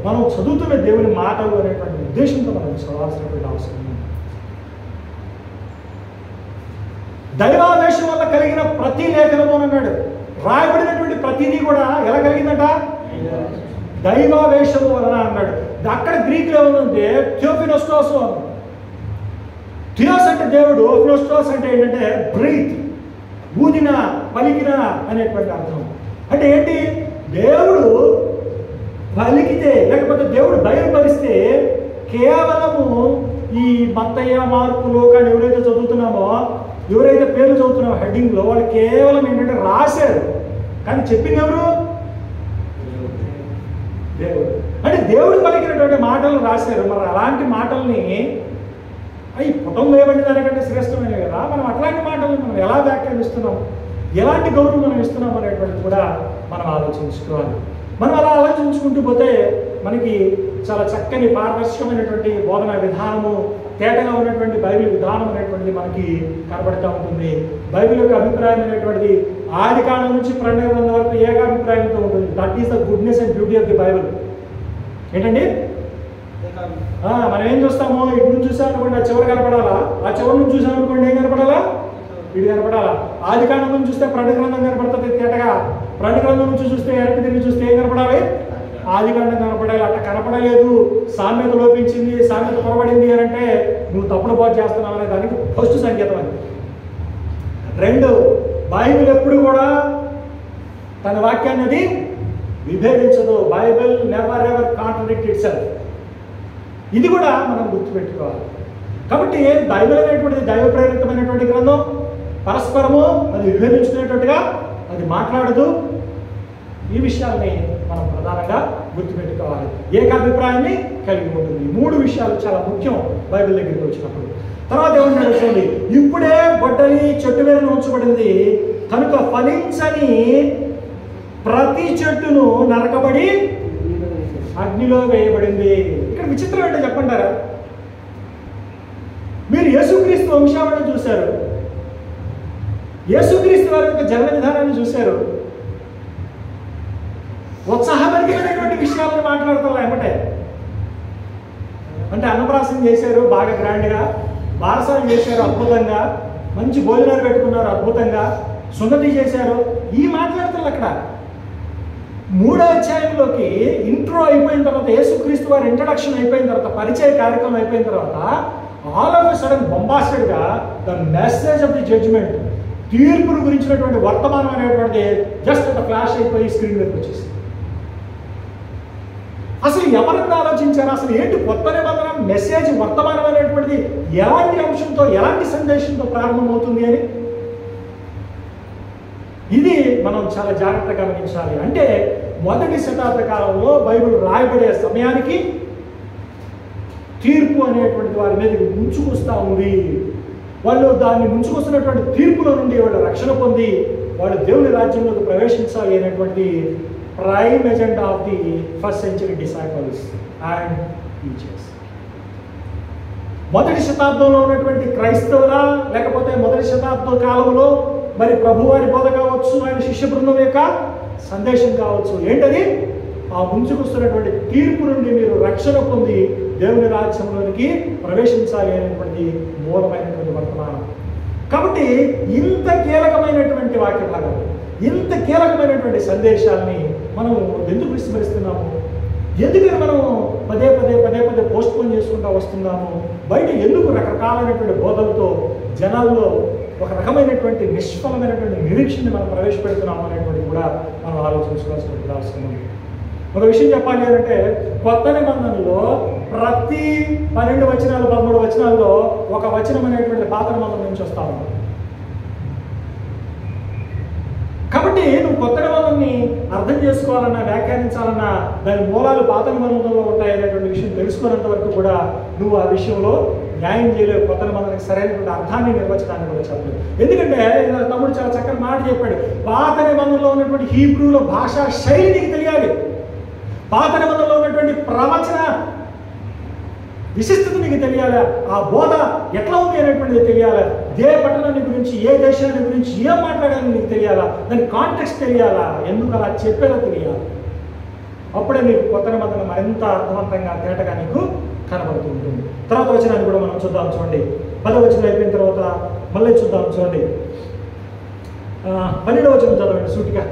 మనం చదువుతున్న దేవుని మాటలు అనేటువంటి ఉద్దేశంతో మనం చదవాల్సినటువంటి అవసరం ఉంది. దైవావేశం వల్ల కలిగిన ప్రతి లేఖనము అన్నాడు. రాయబడినటువంటి ప్రతిదీ కూడా ఎలా కలిగిందట? దైవావేశము వలన అన్నాడు. అక్కడ గ్రీకులో ఏముందంటే థియోఫినోస్టోస్ అన్నాడు. థియోస్ అంటే దేవుడు, ఫినోస్టోస్ అంటే ఏంటంటే బ్రీత్, ఊదిన, పలికిన అనేటువంటి అర్థం. అంటే ఏంటి? దేవుడు పలికితే లేకపోతే దేవుడు బయలుపరిస్తే కేవలము ఈ మత్తయ్య, మార్కు, లోకాన్ని ఎవరైతే చదువుతున్నామో, ఎవరైతే పేర్లు చదువుతున్నామో హెడ్డింగ్లో, వాళ్ళు కేవలం ఏంటంటే రాశారు, కానీ చెప్పింది ఎవరు? దేవుడు. అంటే దేవుడు పలికినటువంటి మాటలు రాశారు. మరి అలాంటి మాటల్ని అవి పుటం వేయబడిన దానికంటే శ్రేష్టమైనవి కదా. మనం అట్లాంటి మాటల్ని మనం ఎలా వ్యాఖ్యానిస్తున్నాం, ఎలాంటి గౌరవం మనం ఇస్తున్నాం అనేటువంటిది కూడా మనం ఆలోచించుకోవాలి. మనం అలా ఆలోచించుకుంటూ పోతే మనకి చాలా చక్కని పారదర్శకమైనటువంటి బోధన విధానము, తేటగా ఉన్నటువంటి బైబిల్ విధానం అనేటువంటిది మనకి కనబడుతూ ఉంటుంది. బైబిల్ యొక్క అభిప్రాయం అనేటువంటిది ఆది కాండం నుంచి ప్రకటన గ్రంథం వరకు ఏకాభిప్రాయంతో ఉంటుంది. That is the goodness and beauty of the Bible. ఏంటండి? మనం ఏం చూస్తామో, ఇటు నుంచి చూసామనుకోండి ఆ చివరి కనపడాలా, ఆ చివరి నుంచి చూసామనుకోండి ఏం కనపడాలా? ఇటు కనపడాలా. ఆది కాండం నుంచి చూస్తే ప్రకటన గ్రంథం కనపడుతుంది తేటగా, ప్రకటన గ్రంథం నుంచి చూస్తే వెనక్కి తిరిగి చూస్తే ఏం కనపడాలి? ఆది కాండం కనపడాలి. అట్లా కనపడలేదు, సామెత లోపించింది, సామెత పొరబడింది అని అంటే నువ్వు తప్పుడు పాటు చేస్తున్నావు అనే దానికి ఫస్ట్ సంకేతం అది. 2, బైబిల్ ఎప్పుడు కూడా తన వాక్యాన్ని అది విభేదించదు. Bible never ever contradict itself. ఇది కూడా మనం గుర్తుపెట్టుకోవాలి. కాబట్టి బైబిల్ అనేటువంటిది దైవ ప్రేరితమైనటువంటి గ్రంథం. పరస్పరము అది విభేదించుకునేటట్టుగా అది మాట్లాడదు. ఈ విషయాల్ని మనం ప్రధానంగా గుర్తుపెట్టుకోవాలి. ఏకాభిప్రాయాన్ని కలిగి ఉంటుంది. 3 విషయాలు చాలా ముఖ్యం బైబిల్ దగ్గరికి వచ్చినప్పుడు. తర్వాత ఏమంటాడు చూడండి, ఇప్పుడే గొడ్డలి చెట్టు మీద ఉంచబడింది కనుక ఫలించని ప్రతి చెట్టును నరకబడి అగ్నిలో వేయబడింది. ఇక్కడ విచిత్రం ఏంటో చెప్పంటారా? మీరు యేసుక్రీస్తు వంశావళిని చూశారు, యేసుక్రీస్తు వారి యొక్క జన్మ విధానాన్ని చూశారు, ఉత్సాహభరితమైనటువంటి విషయాలను మాట్లాడతారు ఏమంటే. అంటే అన్నప్రాసం చేశారు బాగా గ్రాండ్గా, బారసాలు చేశారు అద్భుతంగా, మంచి భోజనాలు పెట్టుకున్నారు అద్భుతంగా, సున్నతి చేశారు, ఈ మాట్లాడతారు. అక్కడ 3వ అధ్యాయంలోకి ఇంట్రో అయిపోయిన తర్వాత, యేసుక్రీస్తు వారి ఇంట్రడక్షన్ అయిపోయిన తర్వాత, పరిచయ కార్యక్రమం అయిపోయిన తర్వాత, ఆల్ ఆఫ్ ఎ సడన్ బొంబాస్టెడ్గా the message of the judgement, తీర్పును గురించినటువంటి వర్తమానం అనేటువంటి జస్ట్ ఒక ఫ్లాష్ అయిపోయి స్క్రీన్ మీదకి వచ్చేసింది. అసలు ఎవరిని ఆలోచించారు? అసలు ఏంటి కొత్త నిబంధన మెసేజ్ వర్తమానం అనేటువంటిది ఎలాంటి అంశంతో, ఎలాంటి సందేశంతో ప్రారంభమవుతుంది అని ఇది మనం చాలా జాగ్రత్తగా గమనించాలి. అంటే 1వ శతాబ్ద కాలంలో బైబిల్ రాయబడే సమయానికి తీర్పు అనేటువంటి వారి మీదకి ముంచుకొస్తా ఉంది. వాళ్ళు దాన్ని ముంచుకొస్తున్నటువంటి తీర్పుల నుండి వాళ్ళు రక్షణ పొంది వాళ్ళు దేవుని రాజ్యంలోకి ప్రవేశించాలి అనేటువంటి prime agenda of the first century disciples and teachers. 1వ శతాబ్దంలో ఉన్నటువంటి క్రైస్తవుల, లేకపోతే 1వ శతాబ్ద కాలంలో మరి ప్రభువారి బోధ కావచ్చు, ఆయన శిష్య బృందం యొక్క సందేశం కావచ్చు. ఏంటది? ఆ ముంచుకొస్తున్నటువంటి తీర్పు నుండి మీరు రక్షణ పొంది దేవుని రాజ్యంలోనికి ప్రవేశించాలి అనేటువంటి మూలమైనటువంటి వర్తమానం. కాబట్టి ఇంత కీలకమైనటువంటి వాక్య భాగం, ఇంత కీలకమైనటువంటి సందేశాన్ని మనం ఎందుకు విస్మరిస్తున్నాము? ఎందుకని మనం పదే పోస్ట్ పోన్ చేసుకుంటూ వస్తున్నాము? బయట ఎందుకు రకరకాలైనటువంటి బోధలతో జనాల్లో ఒక రకమైనటువంటి నిష్ఫలమైనటువంటి నిరీక్షని మనం ప్రవేశపెడుతున్నాము అనేటువంటి కూడా మనం ఆలోచించుకోవాల్సినటువంటి అవసరం ఉంది. ఒక విషయం చెప్పాలి అంటే, కొత్త నిబంధనలో ప్రతి 12 వచనాలు 13 వచనాల్లో ఒక వచనం అనేటువంటి పాత నిబంధన నుంచి వస్తా ఉంది. కాబట్టి నువ్వు కొత్త నిబంధనని అర్థం చేసుకోవాలన్నా, వ్యాఖ్యానించాలన్నా దాని మూలాలు పాత నిబంధనలో ఉంటాయనేటువంటి విషయం తెలుసుకున్నంత వరకు కూడా నువ్వు ఆ విషయంలో న్యాయం చేయలేవు. కొత్త నిబంధనకి సరైనటువంటి అర్థాన్ని, నిర్వచనాన్ని కూడా చెప్పలేదు. ఎందుకంటే తమ్ముడు చాలా చక్కని మాట చెప్పాడు. పాత నిబంధనలో ఉన్నటువంటి హీబ్రూల భాషా శైలి నీకు తెలియాలి. పాత నిబంధనలో ఉన్నటువంటి ప్రవచన విశిష్టత నీకు తెలియాలి. ఆ బోధ ఎట్లా ఉంది అనేటువంటిది తెలియాలి. ఏ పట్టణాన్ని గురించి, ఏ దేశాన్ని గురించి ఏం మాట్లాడాలని నీకు తెలియాలా, దాని కాంటెక్స్ట్ తెలియాలా, ఎందుకు అలా చెప్పేదో తెలియాలి. అప్పుడే నీకు కొత్త నిబంధన మరింత అర్థవంతంగా, తేటగా నీకు కనబడుతూ ఉంటుంది. తర్వాత వచనాన్ని కూడా మనం చూద్దాం. చూడండి, 10వ వచనం అయిపోయిన తర్వాత మళ్ళీ చూద్దాం. చూడండి, 12వ వచనం చదవండి సూటిగా.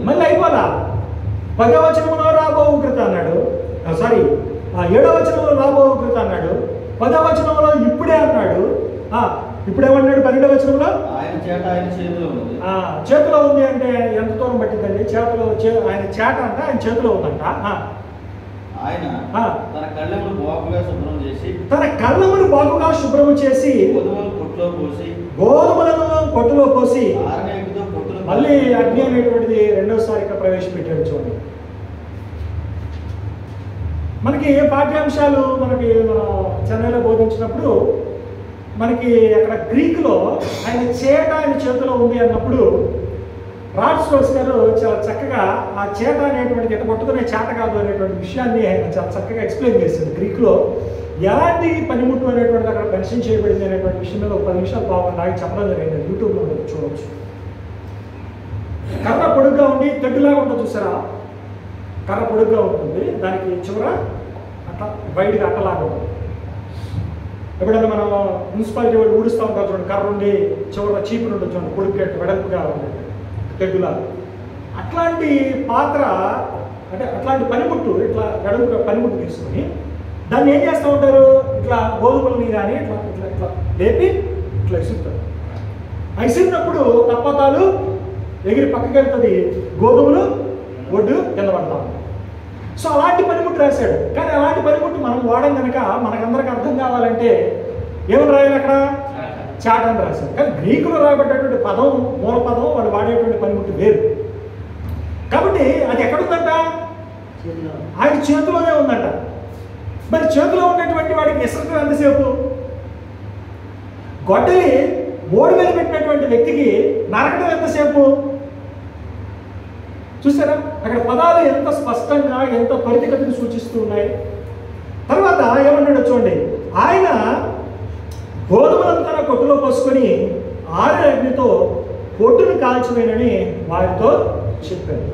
మళ్ళీ అయిపోదా? 10వ వచనంలో రాబో ఉగ్రత అన్నాడు, సారీ 7వ వచనంలో రాబో ఉగ్రత అన్నాడు, 10వ వచనంలో ఇప్పుడే అన్నాడు. ఇప్పుడేమన్నాడు? 12వ వచనంలో చేతిలో ఉంది అంటే ఎంత దూరం పట్టిందండి? ఆయన చేట అంటే ఆయన చేతిలో ఉందంట. ఆయన తన కళ్ళమును బాగుగా శుభ్రం చేసి, తన కళ్ళమును బాగుగా శుభ్రం చేసి గోధుమలను కొట్టులో పోసి మళ్ళీ అగ్ని అనేటువంటిది రెండోసారి ఇక్కడ ప్రవేశపెట్టాడు. చూడండి, మనకి పాఠ్యాంశాలు మనకి చెన్నైలో బోధించినప్పుడు మనకి అక్కడ గ్రీకులో ఆయన చేట ఆయన చేతిలో ఉంది అన్నప్పుడు రాడ్స్టోస్ గారు చాలా చక్కగా ఆ చేట అనేటువంటిది ఎట్ట పట్టుకునే చేట కాదు అనేటువంటి విషయాన్ని ఆయన చాలా చక్కగా ఎక్స్ప్లెయిన్ చేశారు. గ్రీకులో ఎలాంటి పనిముట్టు అనేటువంటిది అక్కడ మెన్షన్ చేయబడింది అనేటువంటి విషయం మీద ఒక 10 నిమిషాలు బాగుంది చెప్పడం జరిగింది. యూట్యూబ్లో చూడవచ్చు. కర్ర పొడుగ్గా ఉండి తెడ్డులాగా ఉంటుంది చూసారా? కర్ర పొడుగ్గా ఉంటుంది, దానికి చివర అట్లా వైడ్గా అట్టలాగా ఉంటుంది. ఎప్పుడైనా మనం మున్సిపాలిటీ వాళ్ళు ఊడుస్తూ ఉంటారు చూడండి, కర్ర ఉండి చివర చీపురు ఉంటుంది చూడండి, పొడుగ్గా వెడల్పుగా ఉంటుంది తెడ్డులాగా. అట్లాంటి పాత్ర అంటే అట్లాంటి పనిముట్టు, ఇట్లా వెడల్పుగా పనిముట్టు తీసుకొని దాన్ని ఏం చేస్తూ ఉంటారు? ఇట్లా గోధుమలని కానీ ఇట్లా ఇట్లా ఇట్లా లేపి ఇట్లా ఇసురుతారు. ఇసిరినప్పుడు తప్పతాలు ఎగిరి పక్కకి వెళ్తుంది, గోధుమలు ఒడ్డు కింద పడతాం. సో అలాంటి పనిముట్టు రాశాడు. కానీ అలాంటి పనిముట్టు మనం వాడడం కనుక మనకందరికి అర్థం కావాలంటే ఏమని రాయాలి? అక్కడ చాట అని రాశాడు. కానీ గ్రీకులో రాబట్టేటువంటి పదం, మూల పదం, వాడు వాడేటువంటి పనిముట్టు వేరు. ఆయన చేతిలోనే ఉందంట. మరి చేతిలో ఉన్నటువంటి వాడికి విసర్జన ఎంతసేపు? గొడ్డలి ఓడి మీద పెట్టినటువంటి వ్యక్తికి నరకడం ఎంతసేపు? చూసారా అక్కడ పదాలు ఎంత స్పష్టంగా ఎంత త్వరితగతిని సూచిస్తూ ఉన్నాయి. తర్వాత ఏమన్నాడు చూడండి, ఆయన గోధుమలంతా కొట్టులో పోసుకొని ఆరు అగ్నితో పొట్టును కాల్చివేనని వారితో చెప్పారు.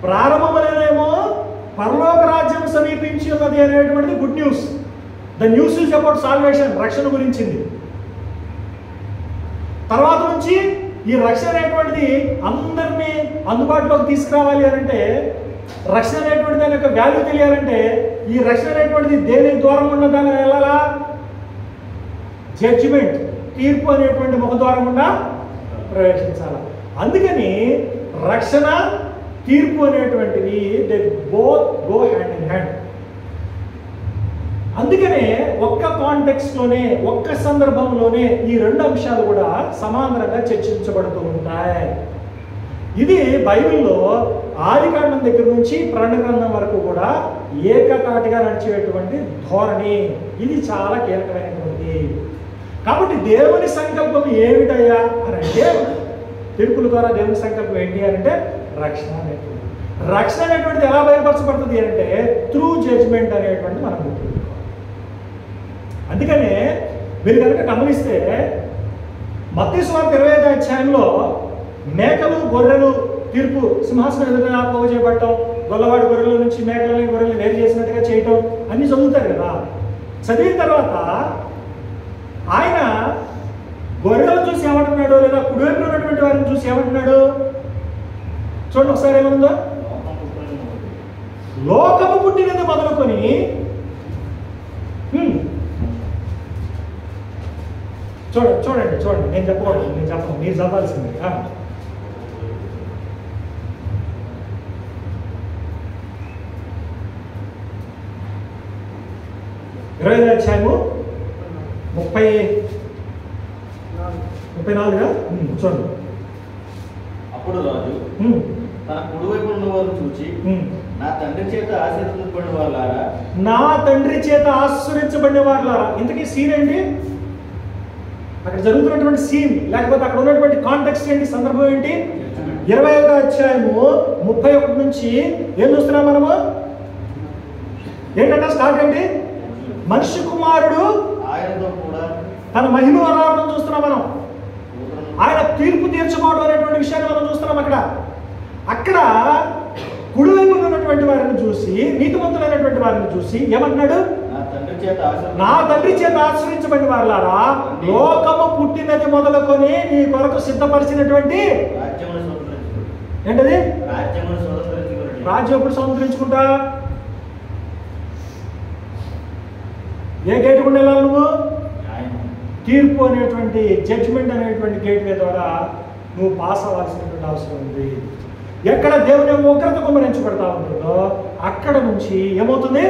ప్రారంభంలోనేమో పరలోక రాజ్యం సమీపించి ఉన్నది అనేటువంటిది good news. The news is about salvation, రక్షణ గురించింది. తర్వాత నుంచి ఈ రక్షణ అనేటువంటిది అందరినీ అందుబాటులోకి తీసుకురావాలి అంటే, రక్షణ అనేటువంటి దాని యొక్క వాల్యూ తెలియాలంటే ఈ రక్షణ అనేటువంటిది దేని ద్వారం ఉన్నదాన్ని వెళ్ళాలా? జడ్జిమెంట్, తీర్పు అనేటువంటి ముఖద్వారం గుండా ప్రవేశించాలి. అందుకని రక్షణ తీర్పు అనేటువంటివి they both go hand in hand. అందుకనే ఒక్క కాంటెక్స్ట్లోనే ఒక్క సందర్భంలోనే ఈ రెండు అంశాలు కూడా సమాంతరంగా చర్చించబడుతూ ఉంటాయి. ఇది బైబిల్లో ఆదికాండం దగ్గర నుంచి ప్రకటన గ్రంథం వరకు కూడా ఏకతాటిగా నడిచేటువంటి ధోరణి. ఇది చాలా కీలకమైనటువంటి. కాబట్టి దేవుని సంకల్పం ఏమిటయ్యా అని అంటే, తీర్పుల ద్వారా దేవుని సంకల్పం ఏంటి అంటే రక్షణ అనేటువంటి. రక్షణ అనేటువంటిది ఎలా బయలుపరచబడుతుంది అంటే త్రూ జడ్జ్మెంట్ అనేటువంటి మనం గుర్తుంచుకోవాలి. అందుకనే మీరు కనుక గమనిస్తే మత్తయి సువార్త 25వ అధ్యాయంలో మేకలు గొర్రెలు తీర్పు సింహాసనం ఎదురుగా పోగు చేయబడటం, గొల్లవాడి గొర్రెల నుంచి మేకలని గొర్రెలు వేరు చేసినట్టుగా చేయటం అన్ని చదువుతారు కదా. చదివిన తర్వాత ఆయన గొర్రెలను చూసి ఏమంటున్నాడు, లేదా కుడివైపు ఉన్నటువంటి వారిని చూసి ఏమంటున్నాడు చూడండి ఒకసారి. ఏమనుందో, లోకము పుట్టినది మొదలుకొని చూడండి చూడండి, నేను చెప్పకూడదు, నేను చెప్పను, మీరు చదవాల్సింది. 20వ అధ్యాయము 34గా చూడండి. అప్పుడు రాజు తన కుడివైపు ఉన్న వారు చూచి, నా తండ్రి చేత ఆశీర్వదించబడిన వాళ్ళారా, నా తండ్రి చేత ఆశీర్వదించబడిన వాళ్ళారా. ఇంతకీ సీన్ ఏంటి? అక్కడ జరుగుతున్నటువంటి సీన్, లేకపోతే అక్కడ ఉన్నటువంటి కాంటెక్స్ట్ ఏంటి, సందర్భం ఏంటి? 21వ అధ్యాయము 31 నుంచి ఏం చూస్తున్నాం మనము? ఏంటంటే స్టార్ట్ ఏంటి? మనిషి కుమారుడు ఆయనతో కూడా తన మహిమలో రావడం చూస్తున్నాం మనం. ఆయన తీర్పు తీర్చుకోవడం అనేటువంటి విషయాన్ని మనం చూస్తున్నాం. అక్కడ కుడివైపు ఉన్నటువంటి వారిని చూసి, నీతిమంతులైనటువంటి వారిని చూసి ఏమంటున్నాడు? నా తండ్రి చేత ఆశ్రయించబడిన వారులారా, లోకము పుట్టినది మొదలుకొని నీ కొరకు సిద్ధపరిచినటువంటి ఏంటది రాజ్యం ఎప్పుడు సంతరించుకుంటా? ఏ గేటు గుండా వెళ్ళాలి నువ్వు? తీర్పు అనేటువంటి జడ్జిమెంట్ అనేటువంటి గేట్వే ద్వారా నువ్వు పాస్ అవ్వాల్సినటువంటి అవసరం ఉంది. ఎక్కడ దేవుని ఉగ్రత కుమ్మరించబడతా ఉంటుందో అక్కడ నుంచి ఏమవుతుంది?